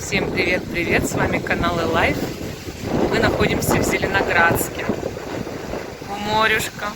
Всем привет-привет, с вами канал Life. Мы находимся в Зеленоградске. У морюшка.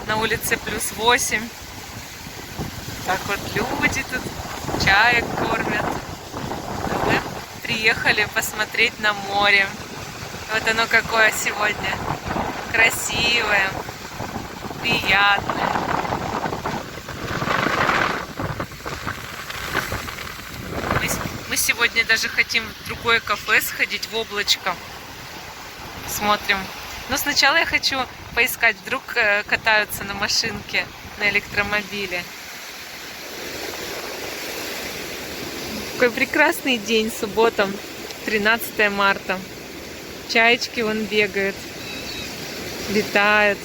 На улице +8. Так вот люди тут чаек кормят. А мы приехали посмотреть на море. Вот оно какое сегодня. Красивое, приятное. Мы сегодня даже хотим в другое кафе сходить, в Облачко. Смотрим. Но сначала я хочу поискать, вдруг катаются на машинке, на электромобиле. Какой прекрасный день, суббота, 13 марта. Чаечки вон бегают, летают.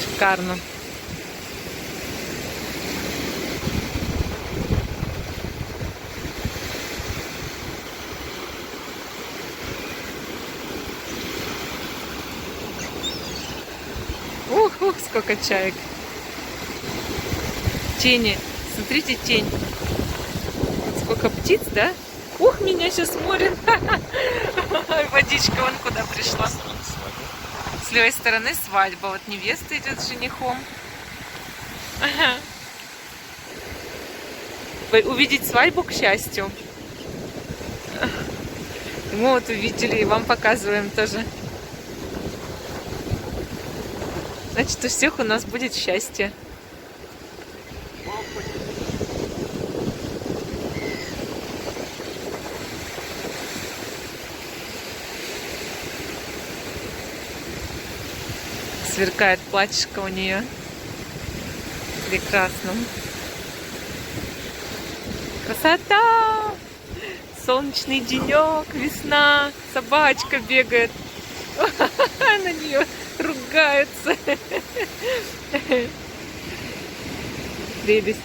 Шикарно. Ух, сколько чаек. Тени. Смотрите, тень. Вот сколько птиц, да? Ух, меня сейчас море. Водичка вон куда пришла. С левой стороны свадьба. Вот невеста идет с женихом. Увидеть свадьбу, к счастью. Мы вот увидели и вам показываем тоже. Значит, у всех у нас будет счастье. Сверкает платьишко у нее. Прекрасно. Красота! Солнечный денек, весна, собачка бегает. На нее ругаются. Прелесть.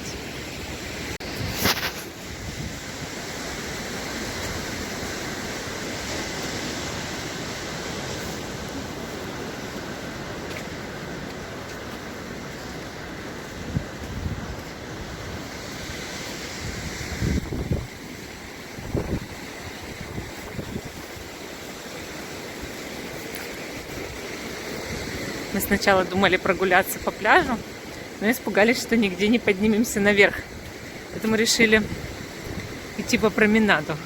Мы сначала думали прогуляться по пляжу, но испугались, что нигде не поднимемся наверх. Поэтому решили идти по променаду.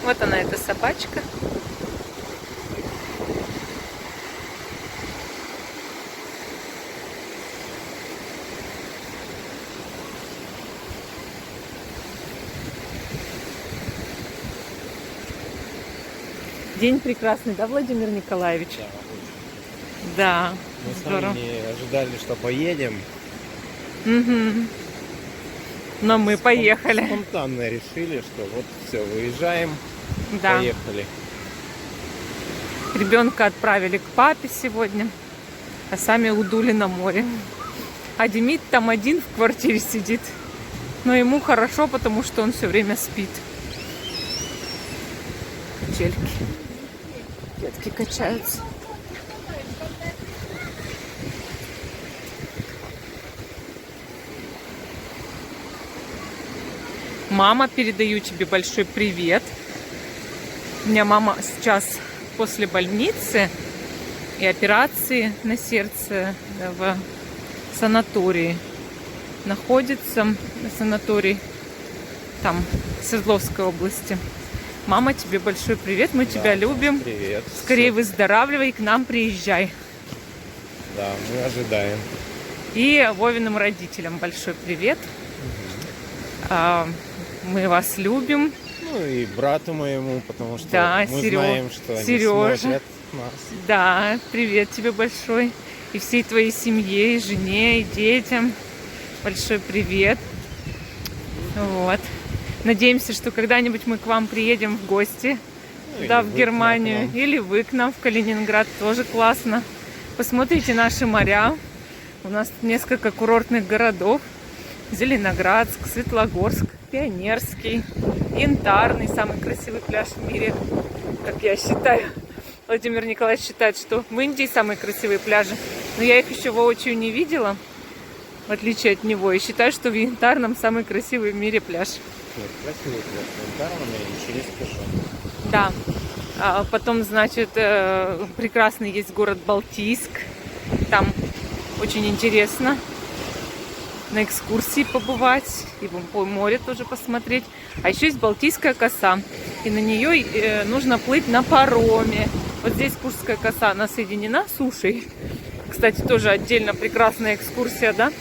Вот она, эта собачка. День прекрасный, да, Владимир Николаевич? Да, мы здорово. сами не ожидали, что поедем. Угу. Но мы поехали. Спонтанно решили, что вот все, выезжаем, Да. поехали. Ребенка отправили к папе сегодня, а сами удули на море. А Демид там один в квартире сидит. Но ему хорошо, потому что он все время спит. Качельки. Детки качаются. Мама, передаю тебе большой привет. У меня мама сейчас после больницы и операции на сердце в санатории находится. На санатории там в Свердловской области. Мама, тебе большой привет, мы тебя любим. Привет. Скорее выздоравливай, к нам приезжай. Да, мы ожидаем. И Вовиным родителям большой привет. Мы вас любим. Ну и брату моему, потому что Да, мы знаем, что они Сережа. смотрят нас. Да, привет тебе большой. И всей твоей семье, и жене, и детям. Большой привет. Вот. Надеемся, что когда-нибудь мы к вам приедем в гости, Ну, да, или в вы Германию, к нам. или вы к нам в Калининград, тоже классно. Посмотрите наши моря. У нас тут несколько курортных городов. Зеленоградск, Светлогорск, Пионерский, Янтарный, самый красивый пляж в мире, как я считаю. Владимир Николаевич считает, что в Индии самые красивые пляжи. Но я их еще воочию не видела, в отличие от него. И считаю, что в Янтарном самый красивый в мире пляж. Нет, красивый пляж. В Янтарном я ничего не скажу. Да. А потом, значит, прекрасный есть город Балтийск. Там очень интересно на экскурсии побывать и по море тоже посмотреть. А еще есть Балтийская коса. И на нее нужно плыть на пароме. Вот здесь Куршская коса, она соединена с сушей. Кстати, тоже отдельно прекрасная экскурсия, да?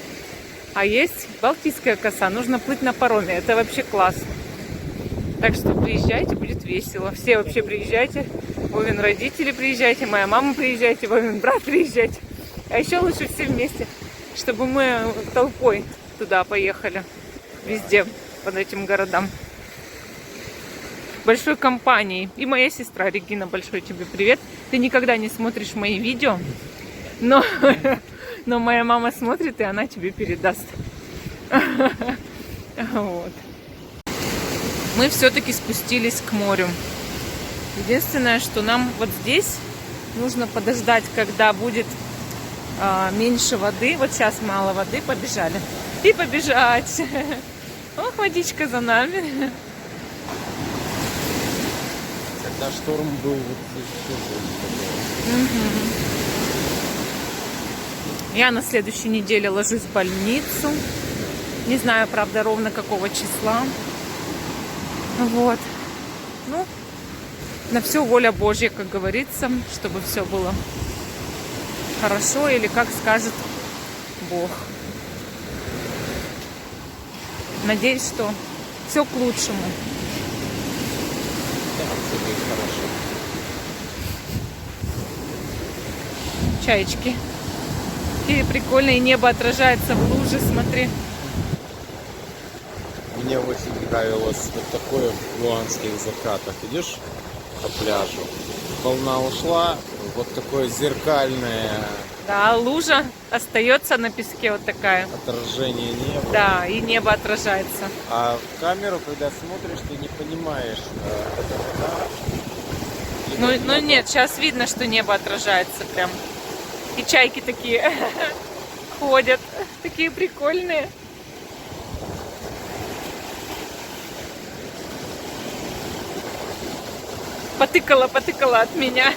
А есть Балтийская коса, нужно плыть на пароме. Это вообще класс. Так что приезжайте, будет весело. Все вообще приезжайте. Вовин родители приезжайте, моя мама приезжайте, Вовин брат приезжайте. А еще лучше все вместе, чтобы мы толпой туда поехали. Везде, под этим городам. Большой компанией. И моя сестра Регина, большой тебе привет. Ты никогда не смотришь мои видео, но моя мама смотрит, и она тебе передаст. Вот. Мы все-таки спустились к морю. Единственное, что нам вот здесь нужно подождать, когда будет меньше воды. Вот сейчас мало воды, побежали. И побежать. Ох, водичка за нами. Когда шторм был, вот Я на следующей неделе ложусь в больницу. Не знаю, правда, ровно какого числа. Вот. Ну, на все воля Божья, как говорится, чтобы все было хорошо или как скажет Бог. Надеюсь, что все к лучшему. да, все будет хорошо. Чаечки. И прикольное небо отражается в луже, смотри. Мне очень нравилось вот такое в луанских закатах. Идешь по пляжу, волна ушла, вот такое зеркальное Да, лужа остается на песке вот такая. отражение неба. Да, и небо отражается. А в камеру, когда смотришь, ты не понимаешь, это вода. Ну нет, сейчас видно, что небо отражается прям. И чайки такие ходят, такие прикольные. Потыкала от меня.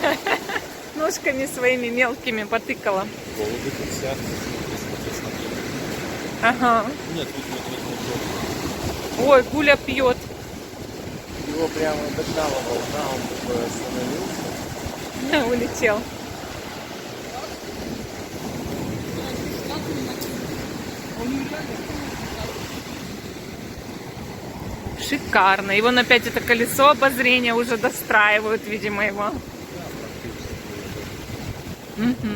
Ножками своими мелкими потыкала. Голуби тут сидят. Смотри. Ага. Нет, вот. Ой, Гуля пьет. Его прямо догнала волна, он такой остановился. Улетел. Шикарно. И вон опять это колесо обозрения уже достраивают, видимо, его. Угу.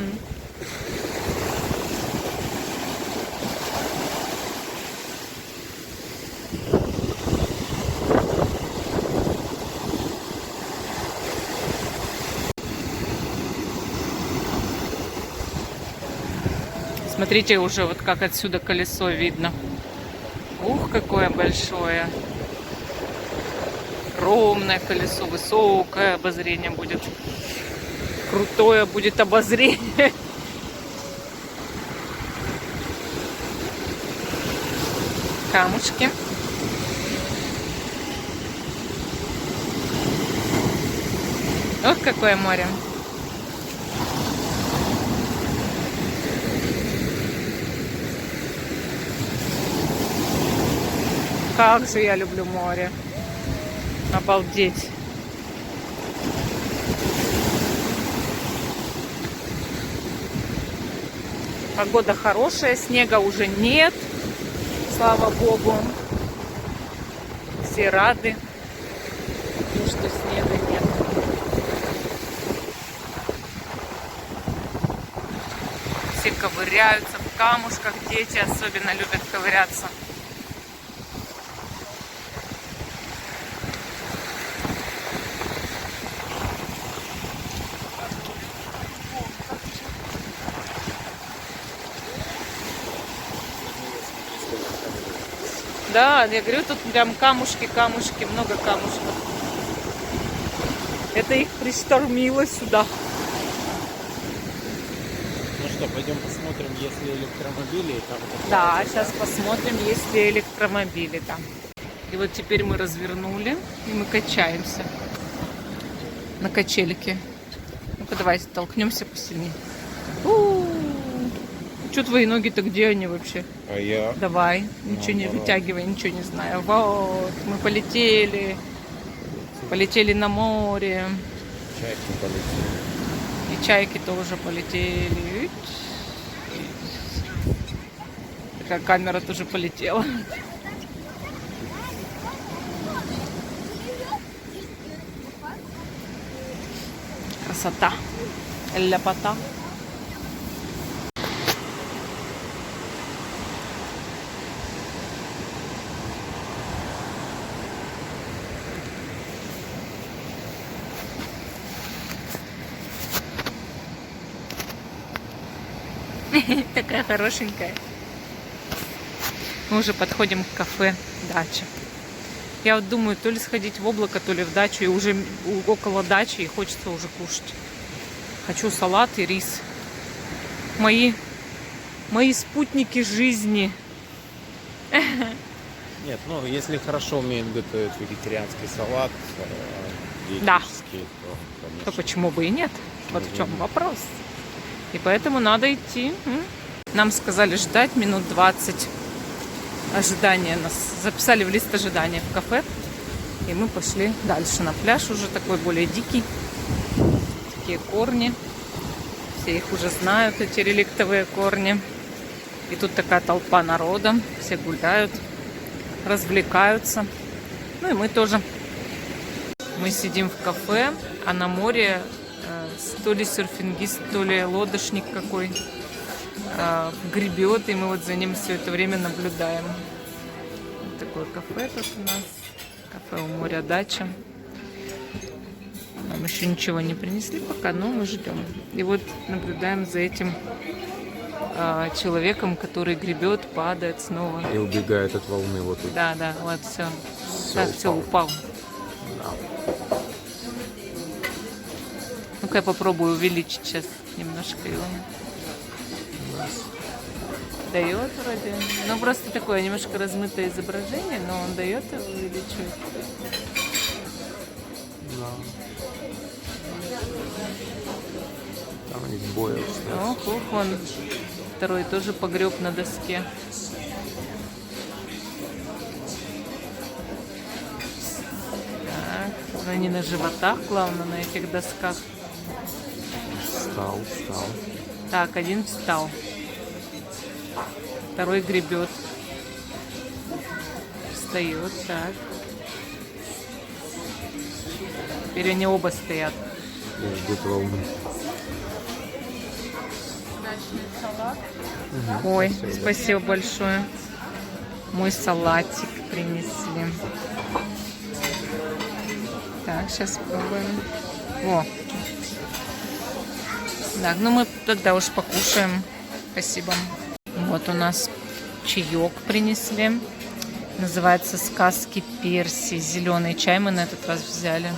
Смотрите уже вот как отсюда колесо видно. Ух, какое большое. Огромное колесо, высокое обозрение будет. Крутое будет обозрение. Камушки. Ох, какое море. Как же я люблю море. Обалдеть. Погода хорошая, снега уже нет. Слава Богу. Все рады, что снега нет. Все ковыряются в камушках. Дети особенно любят ковыряться. Да, я говорю, тут прям камушки, много камушков. Это их приштормило сюда. Ну что, пойдем посмотрим, есть ли электромобили там. Да, сейчас посмотрим, есть ли электромобили там. И вот теперь мы развернули, и мы качаемся на качельке. Ну-ка, давай толкнемся посильнее. Что твои ноги-то, где они вообще? А я? Давай, ничего не вытягивай, ничего не знаю. Вот, мы полетели. Полетели на море. Чайки полетели. И чайки тоже полетели. Такая камера тоже полетела. Красота. Ляпота. Такая хорошенькая. Мы уже подходим к кафе «Дача». Я вот думаю, то ли сходить в Облако, то ли в дачу. И уже около дачи, и хочется уже кушать. Хочу салат и рис. Мои спутники жизни. Нет, ну если хорошо умеет готовить вегетарианский салат, Да. диетический, то, конечно. То почему бы и нет? Вот в чем вопрос. И поэтому надо идти. Нам сказали ждать минут 20 ожидания. Нас записали в лист ожидания в кафе. И мы пошли дальше на пляж, уже такой более дикий. Такие корни. Все их уже знают, эти реликтовые корни. И тут такая толпа народа. Все гуляют, развлекаются. Ну и мы тоже. Мы сидим в кафе, а на море то ли серфингист, то ли лодочник какой гребет, и мы вот за ним все это время наблюдаем. Вот такое кафе тут у нас. Кафе у моря «Дача». Нам еще ничего не принесли пока, но мы ждем. И вот наблюдаем за этим человеком, который гребет, падает снова. И убегает от волны вот тут. Да, вот все. Всё, Все упал. Да. Ну-ка я попробую увеличить сейчас немножко его. Дает вроде. Ну просто такое немножко размытое изображение, но он дает и увеличивает. Да. Там у них боя. Ох, он второй тоже погреб на доске. Так, но они на животах, главное, на этих досках. Встал. Так, один встал. Второй гребет. Встает, так. Теперь они оба стоят. И ждут волны. Ой, спасибо большое. Мой салатик принесли. Так, сейчас пробуем. О. Так, ну мы тогда уж покушаем. Спасибо. Вот у нас чаек принесли. Называется «Сказки Перси». Зеленый чай мы на этот раз взяли.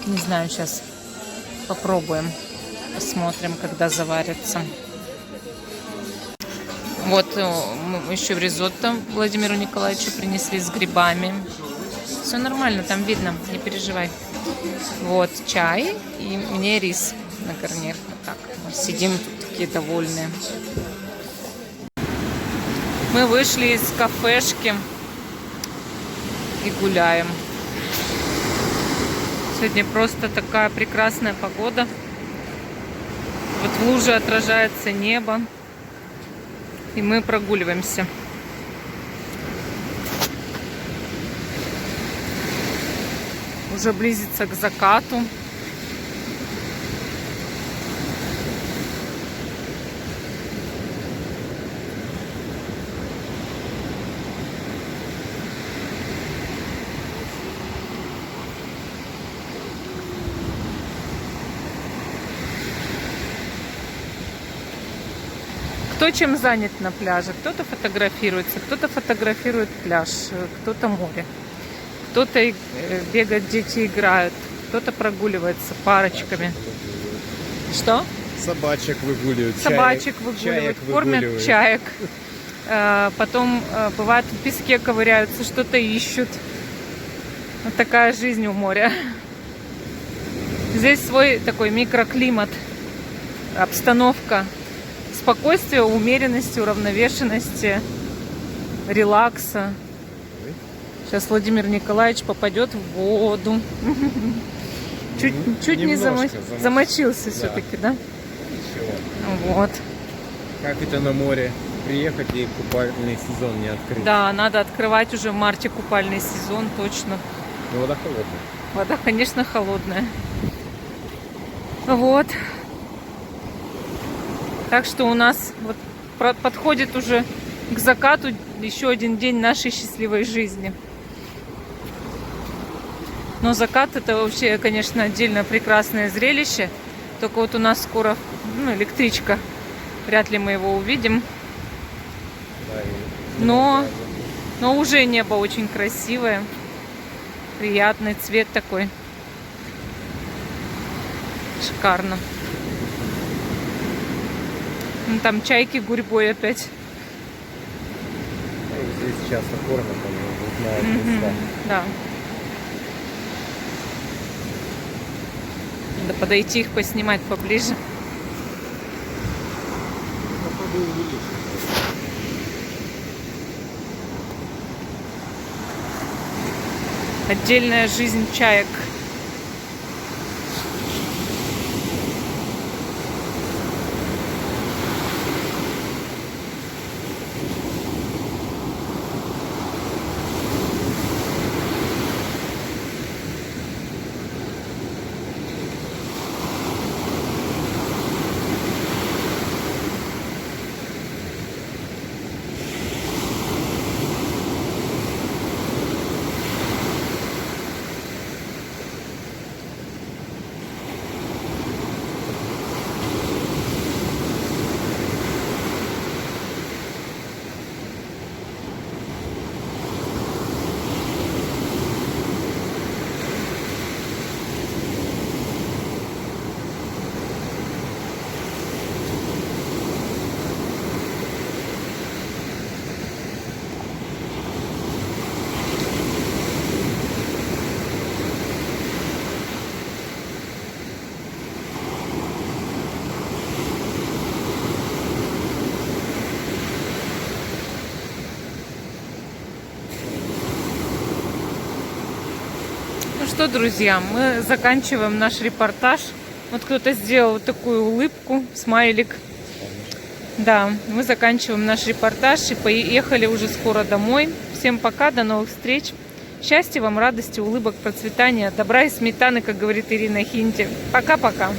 Не знаю, сейчас попробуем. Посмотрим, когда заварится. Вот мы еще в ризотто Владимиру Николаевичу принесли с грибами. Все нормально, там видно, не переживай. Вот чай и мне рис на гарнир. Вот так. Мы сидим тут такие довольные. Мы вышли из кафешки и гуляем. Сегодня просто такая прекрасная погода. Вот в луже отражается небо. И мы прогуливаемся. Уже близится к закату. Кто чем занят на пляже? Кто-то фотографируется, кто-то фотографирует пляж, кто-то море. Кто-то бегает, дети играют. кто-то прогуливается парочками. Что? Собачек выгуливают. Собачек чаек выгуливают, кормят выгуливают. чаек. Потом, бывает, в песке ковыряются, что-то ищут. Вот такая жизнь у моря. Здесь свой такой микроклимат, обстановка спокойствия, умеренности, уравновешенности, релакса. Сейчас Владимир Николаевич попадет в воду. Чуть не замочился все-таки, да? Ничего. Вот. Как это на море приехать и купальный сезон не открыть? Да, надо открывать уже в марте купальный сезон, точно. Но вода холодная. Вода, конечно, холодная. Вот. Так что у нас вот подходит уже к закату еще один день нашей счастливой жизни. Но закат это вообще, конечно, отдельно прекрасное зрелище. Только вот у нас скоро электричка. Вряд ли мы его увидим. Да, Но уже небо очень красивое. Приятный цвет такой. Шикарно. Там чайки гурьбой опять. Здесь часто кормят, они знают места. Да. Надо подойти их поснимать поближе. Отдельная жизнь чаек. Ну что, друзья, мы заканчиваем наш репортаж. Вот кто-то сделал вот такую улыбку, смайлик. Да, мы заканчиваем наш репортаж и поехали уже скоро домой. Всем пока, до новых встреч. Счастья вам, радости, улыбок, процветания, добра и сметаны, как говорит Ирина Хинти. Пока-пока.